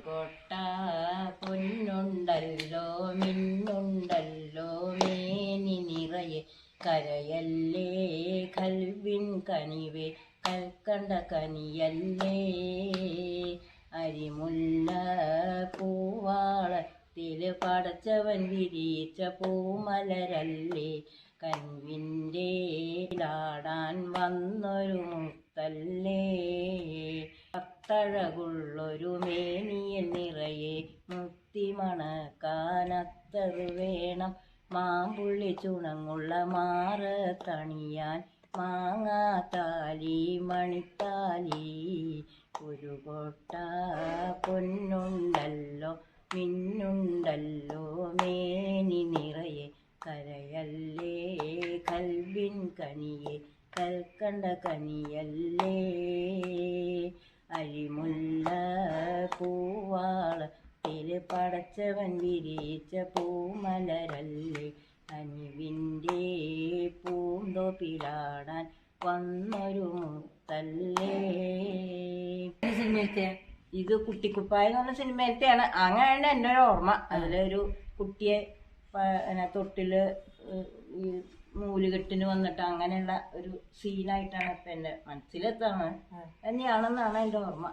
കൊട്ട പൊന്നുണ്ടല്ലോ മിന്നുണ്ടല്ലോ മേനി നിറയെ കരയല്ലേ കൽവിൻ കനിവേ കൽക്കണ്ട കനിയല്ലേ അരിമുല്ല പൂവാളത്തില് പടച്ചവൻ വിരിച്ച പൂമലരല്ലേ കൻവിൻ്റെ ാടാൻ വന്നൊരു മുത്തല്ലേ അത്തഴകുള്ളൊരു മേനിയൻ നിറയെ മുത്തിമണക്കാനത്തറ് വേണം മാമ്പുള്ളി ചുണങ്ങുള്ള മാറ് തണിയാൻ മാങ്ങാത്താലി മണിത്താലി ഒരു കൊട്ട പൊന്നുണ്ടല്ലോ മിന്നുണ്ടല്ലോ മേനി നിറയെ കരയല്ലേ കൽവിൻ കനിയെ കൽക്കണ്ട കനിയല്ലേ അരിമുല്ല പൂവാളത്തില് പടച്ചവൻ വിരിച്ച പൂമലരല്ലേ അനിവിൻ്റെ പൂന്തോപ്പിലാടാൻ വന്നൊരു മുത്തല്ലേ. സിനിമയിലത്തെ ഇത് കുട്ടിക്കുപ്പായ എന്ന് പറഞ്ഞ സിനിമയിലത്തെയാണ്. അങ്ങനെയാണ് എൻ്റെ ഒരു ഓർമ്മ. അതിലൊരു കുട്ടിയെ തൊട്ടില് ഈ നൂലുകെട്ടിന് വന്നിട്ട് അങ്ങനെയുള്ള ഒരു സീനായിട്ടാണ് ഇപ്പൊ എൻ്റെ മനസ്സിലെത്താണ് തന്നെയാണെന്നാണ് എൻ്റെ ഓർമ്മ.